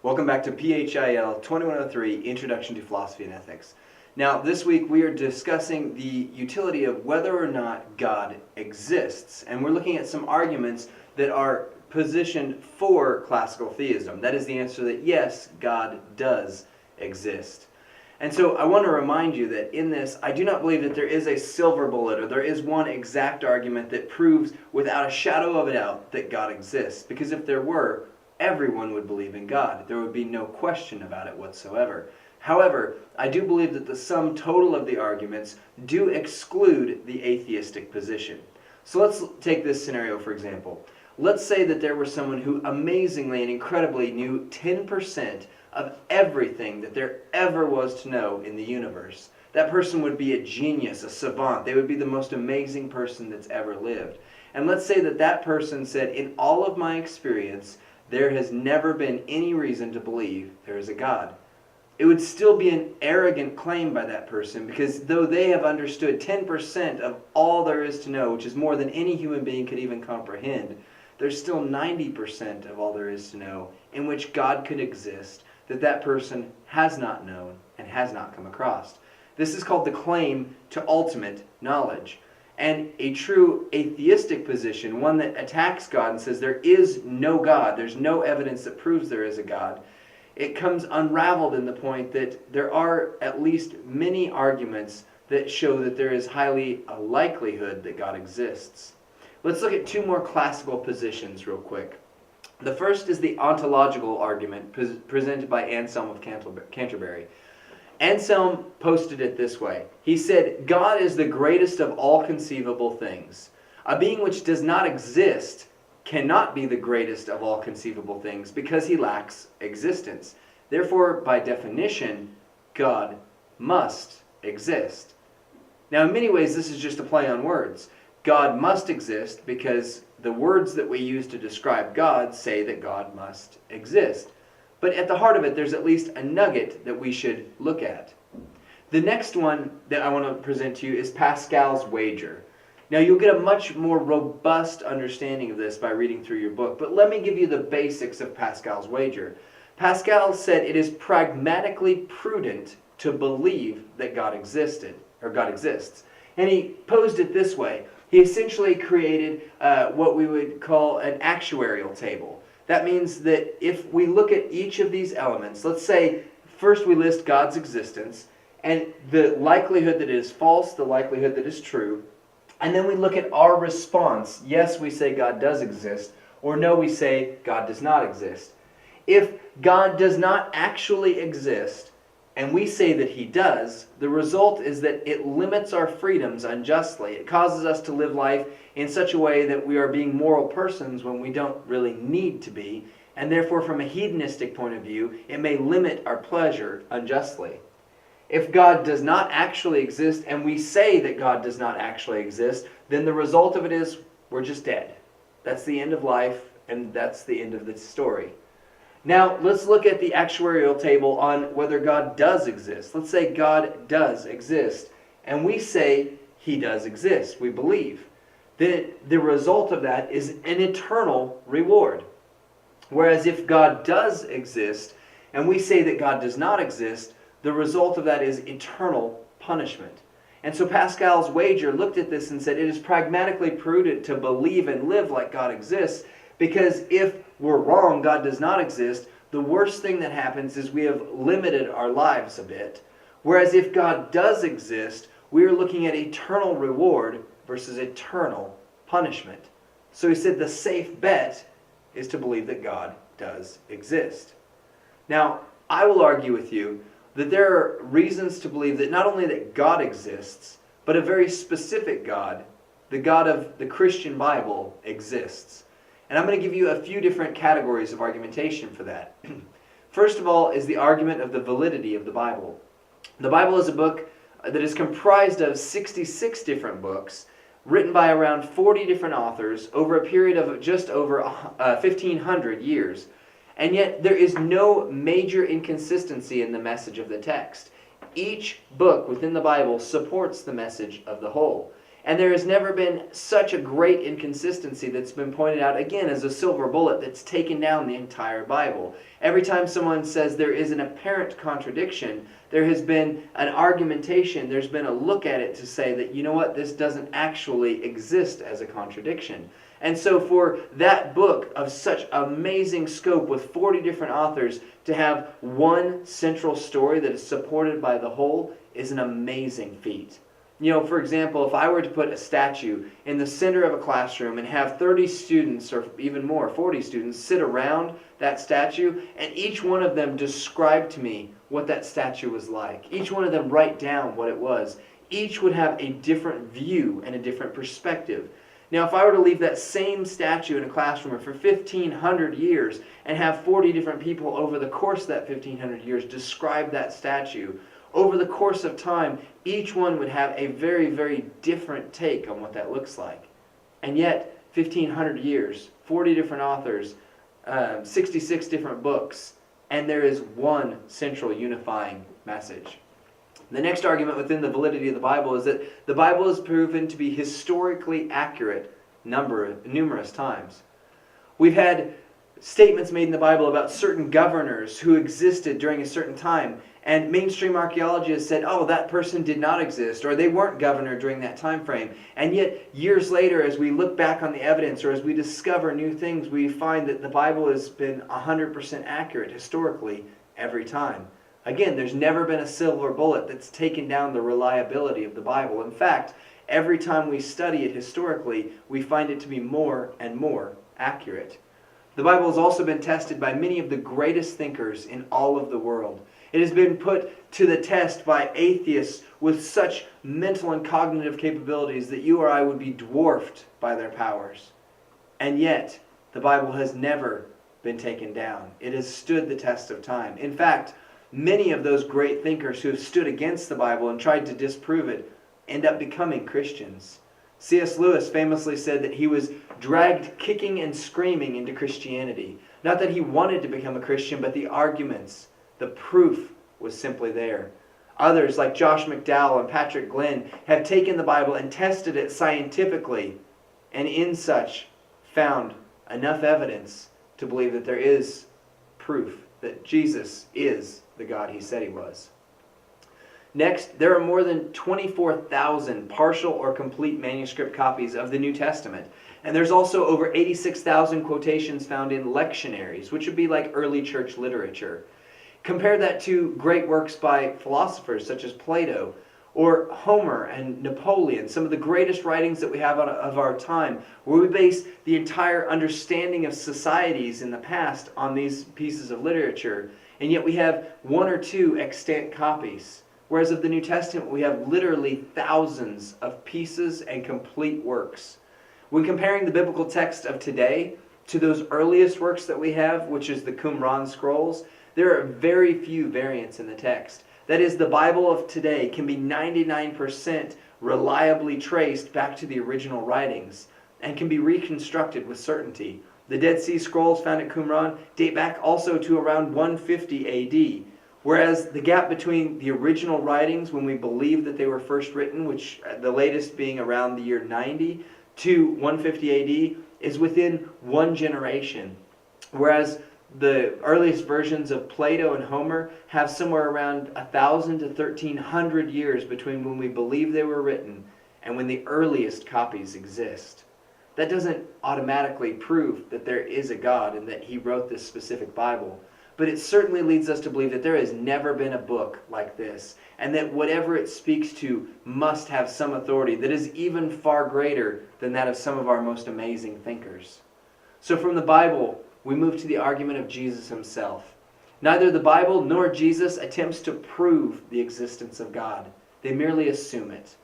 Welcome back to PHIL 2103, Introduction to Philosophy and Ethics. Now, this week we are discussing the utility of whether or not God exists, and we're looking at some arguments that are positioned for classical theism. That is the answer that yes, God does exist. And so I want to remind you that in this, I do not believe that there is a silver bullet or there is one exact argument that proves without a shadow of a doubt that God exists. Because if there were, everyone would believe in God. There would be no question about it whatsoever. However, I do believe that the sum total of the arguments do exclude the atheistic position. So let's take this scenario for example. Let's say that there was someone who amazingly and incredibly knew 10% of everything that there ever was to know in the universe. That person would be a genius, a savant. They would be the most amazing person that's ever lived. And let's say that that person said, in all of my experience, there has never been any reason to believe there is a God. It would still be an arrogant claim by that person, because though they have understood 10% of all there is to know, which is more than any human being could even comprehend, there's still 90% of all there is to know in which God could exist that person has not known and has not come across. This is called the claim to ultimate knowledge. And a true atheistic position, one that attacks God and says there is no God, there's no evidence that proves there is a God, it comes unraveled in the point that there are at least many arguments that show that there is highly a likelihood that God exists. Let's look at two more classical positions real quick. The first is the ontological argument presented by Anselm of Canterbury. Anselm posted it this way. He said, God is the greatest of all conceivable things. A being which does not exist cannot be the greatest of all conceivable things because he lacks existence. Therefore, by definition, God must exist. Now, in many ways, this is just a play on words. God must exist because the words that we use to describe God say that God must exist. But at the heart of it, there's at least a nugget that we should look at. The next one that I want to present to you is Pascal's wager. Now, you'll get a much more robust understanding of this by reading through your book, but let me give you the basics of Pascal's wager. Pascal said it is pragmatically prudent to believe that God existed, or God exists. And he posed it this way. He essentially created what we would call an actuarial table. That means that if we look at each of these elements, let's say first we list God's existence and the likelihood that it is false, the likelihood that it is true, and then we look at our response. Yes, we say God does exist, or no, we say God does not exist. If God does not actually exist, and we say that he does, the result is that it limits our freedoms unjustly. It causes us to live life in such a way that we are being moral persons when we don't really need to be, and therefore from a hedonistic point of view, it may limit our pleasure unjustly. If God does not actually exist, and we say that God does not actually exist, then the result of it is we're just dead. That's the end of life, and that's the end of the story. Now, let's look at the actuarial table on whether God does exist. Let's say God does exist, and we say he does exist. We believe. Then the result of that is an eternal reward. Whereas if God does exist, and we say that God does not exist, the result of that is eternal punishment. And so Pascal's wager looked at this and said it is pragmatically prudent to believe and live like God exists, because if we're wrong, God does not exist, the worst thing that happens is we have limited our lives a bit. Whereas if God does exist, we are looking at eternal reward versus eternal punishment. So he said the safe bet is to believe that God does exist. Now, I will argue with you that there are reasons to believe that not only that God exists, but a very specific God, the God of the Christian Bible, exists. And I'm going to give you a few different categories of argumentation for that. First of all is the argument of the validity of the Bible. The Bible is a book that is comprised of 66 different books written by around 40 different authors over a period of just over 1,500 years. And yet there is no major inconsistency in the message of the text. Each book within the Bible supports the message of the whole. And there has never been such a great inconsistency that's been pointed out again as a silver bullet that's taken down the entire Bible. Every time someone says there is an apparent contradiction, there has been an argumentation, there's been a look at it to say that, you know what, this doesn't actually exist as a contradiction. And so for that book of such amazing scope with 40 different authors to have one central story that is supported by the whole is an amazing feat. You know, for example, if I were to put a statue in the center of a classroom and have 30 students, or even more, 40 students, sit around that statue, and each one of them describe to me what that statue was like. Each one of them write down what it was. Each would have a different view and a different perspective. Now, if I were to leave that same statue in a classroom for 1,500 years and have 40 different people over the course of that 1,500 years describe that statue, over the course of time, each one would have a very, very different take on what that looks like. And yet, 1,500 years, 40 different authors, 66 different books, and there is one central unifying message. The next argument within the validity of the Bible is that the Bible is proven to be historically accurate numerous times. We've had statements made in the Bible about certain governors who existed during a certain time, and mainstream archaeology has said, oh, that person did not exist, or they weren't governor during that time frame. And yet, years later, as we look back on the evidence, or as we discover new things, we find that the Bible has been 100% accurate historically every time. Again, there's never been a silver bullet that's taken down the reliability of the Bible. In fact, every time we study it historically, we find it to be more and more accurate. The Bible has also been tested by many of the greatest thinkers in all of the world. It has been put to the test by atheists with such mental and cognitive capabilities that you or I would be dwarfed by their powers. And yet, the Bible has never been taken down. It has stood the test of time. In fact, many of those great thinkers who have stood against the Bible and tried to disprove it end up becoming Christians. C.S. Lewis famously said that he was dragged kicking and screaming into Christianity. Not that he wanted to become a Christian, but the arguments, the proof was simply there. Others, like Josh McDowell and Patrick Glenn, have taken the Bible and tested it scientifically, and in such found enough evidence to believe that there is proof that Jesus is the God he said he was. Next, there are more than 24,000 partial or complete manuscript copies of the New Testament. And there's also over 86,000 quotations found in lectionaries, which would be like early church literature. Compare that to great works by philosophers such as Plato, or Homer and Napoleon, some of the greatest writings that we have of our time, where we base the entire understanding of societies in the past on these pieces of literature. And yet we have one or two extant copies. Whereas of the New Testament, we have literally thousands of pieces and complete works. When comparing the biblical text of today to those earliest works that we have, which is the Qumran scrolls, there are very few variants in the text. That is, the Bible of today can be 99% reliably traced back to the original writings and can be reconstructed with certainty. The Dead Sea Scrolls found at Qumran date back also to around 150 A.D., whereas the gap between the original writings, when we believe that they were first written, which the latest being around the year 90, to 150 A.D., is within one generation. Whereas the earliest versions of Plato and Homer have somewhere around 1,000 to 1,300 years between when we believe they were written and when the earliest copies exist. That doesn't automatically prove that there is a God and that he wrote this specific Bible. But it certainly leads us to believe that there has never been a book like this, and that whatever it speaks to must have some authority that is even far greater than that of some of our most amazing thinkers. So from the Bible, we move to the argument of Jesus himself. Neither the Bible nor Jesus attempts to prove the existence of God. They merely assume it.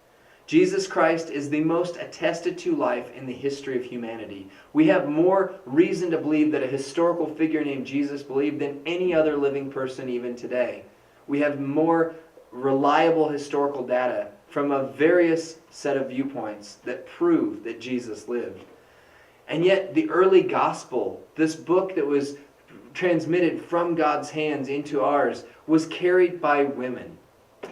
Jesus Christ is the most attested to life in the history of humanity. We have more reason to believe that a historical figure named Jesus believed than any other living person even today. We have more reliable historical data from a various set of viewpoints that prove that Jesus lived. And yet the early gospel, this book that was transmitted from God's hands into ours, was carried by women.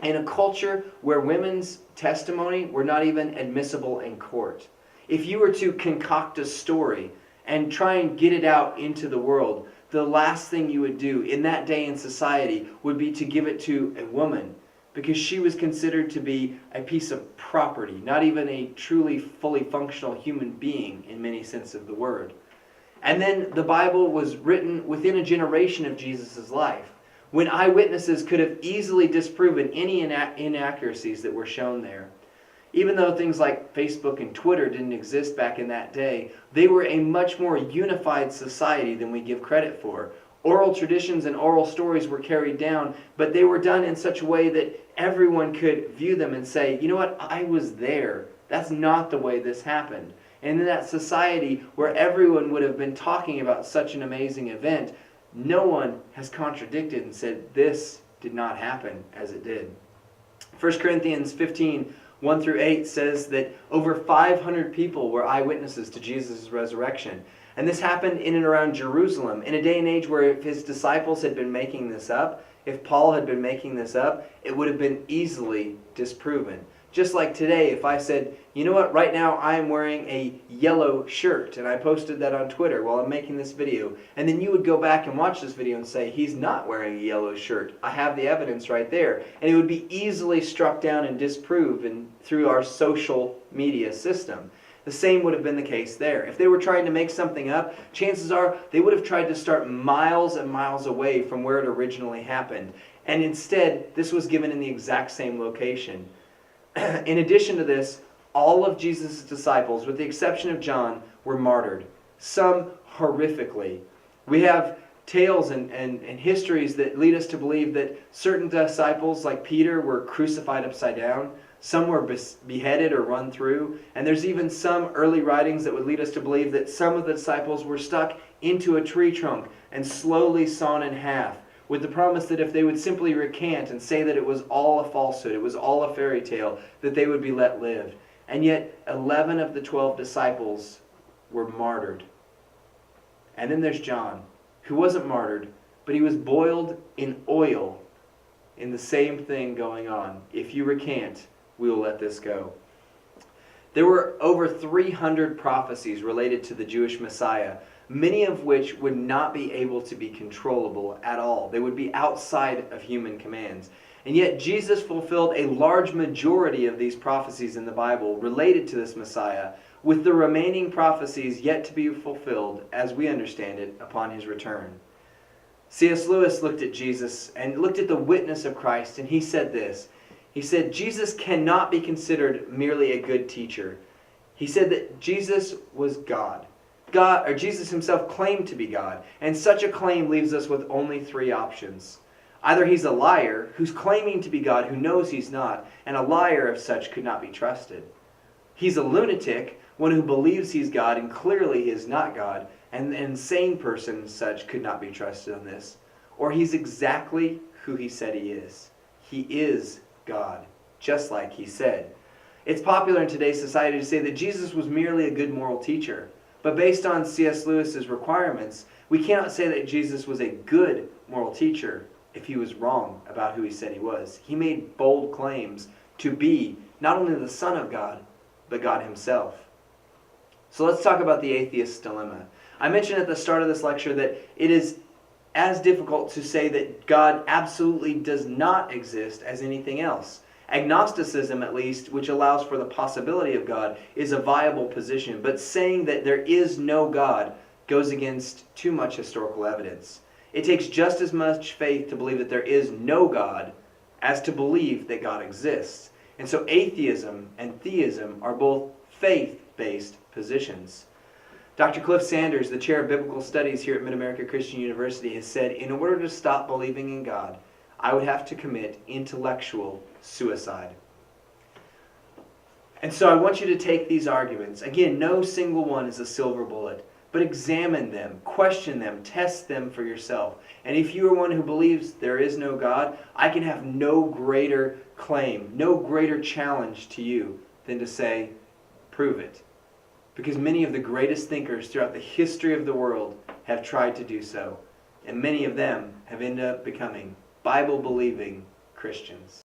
in a culture where women's testimony were not even admissible in court. If you were to concoct a story and try and get it out into the world, the last thing you would do in that day in society would be to give it to a woman, because she was considered to be a piece of property, not even a truly fully functional human being in many sense of the word. And then the Bible was written within a generation of Jesus' life, when eyewitnesses could have easily disproven any inaccuracies that were shown there. Even though things like Facebook and Twitter didn't exist back in that day, they were a much more unified society than we give credit for. Oral traditions and oral stories were carried down, but they were done in such a way that everyone could view them and say, you know what, I was there. That's not the way this happened. And in that society where everyone would have been talking about such an amazing event, no one has contradicted and said this did not happen as it did. 1 Corinthians 15, 1 through 8 says that over 500 people were eyewitnesses to Jesus' resurrection. And this happened in and around Jerusalem, in a day and age where if his disciples had been making this up, if Paul had been making this up, it would have been easily disproven. Just like today, if I said, you know what, right now I am wearing a yellow shirt, and I posted that on Twitter while I'm making this video, and then you would go back and watch this video and say, he's not wearing a yellow shirt. I have the evidence right there. And it would be easily struck down and disproven through our social media system. The same would have been the case there. If they were trying to make something up, chances are they would have tried to start miles and miles away from where it originally happened. And instead, this was given in the exact same location. In addition to this, all of Jesus' disciples, with the exception of John, were martyred. Some horrifically. We have tales and histories that lead us to believe that certain disciples, like Peter, were crucified upside down. Some were beheaded or run through. And there's even some early writings that would lead us to believe that some of the disciples were stuck into a tree trunk and slowly sawn in half, with the promise that if they would simply recant and say that it was all a falsehood, it was all a fairy tale, that they would be let live. And yet 11 of the 12 disciples were martyred. And then there's John, who wasn't martyred, but he was boiled in oil in the same thing going on. If you recant, we will let this go. There were over 300 prophecies related to the Jewish Messiah, many of which would not be able to be controllable at all. They would be outside of human commands. And yet Jesus fulfilled a large majority of these prophecies in the Bible related to this Messiah, with the remaining prophecies yet to be fulfilled, as we understand it, upon his return. C.S. Lewis looked at Jesus and looked at the witness of Christ, and he said this. He said, Jesus cannot be considered merely a good teacher. He said that Jesus was God. Jesus himself claimed to be God, and such a claim leaves us with only three options. Either he's a liar, who's claiming to be God, who knows he's not, and a liar of such could not be trusted. He's a lunatic, one who believes he's God and clearly is not God, and an insane person such could not be trusted on this. Or he's exactly who he said he is. He is God, just like he said. It's popular in today's society to say that Jesus was merely a good moral teacher. But based on C.S. Lewis's requirements, we cannot say that Jesus was a good moral teacher if he was wrong about who he said he was. He made bold claims to be not only the Son of God, but God himself. So let's talk about the atheist's dilemma. I mentioned at the start of this lecture that it is as difficult to say that God absolutely does not exist as anything else. Agnosticism, at least, which allows for the possibility of God, is a viable position. But saying that there is no God goes against too much historical evidence. It takes just as much faith to believe that there is no God as to believe that God exists. And so atheism and theism are both faith-based positions. Dr. Cliff Sanders, the chair of biblical studies here at Mid-America Christian University, has said, in order to stop believing in God, I would have to commit intellectual suicide. And so I want you to take these arguments. Again, no single one is a silver bullet, but examine them, question them, test them for yourself. And if you are one who believes there is no God, I can have no greater claim, no greater challenge to you than to say, prove it. Because many of the greatest thinkers throughout the history of the world have tried to do so. And many of them have ended up becoming Bible-believing Christians.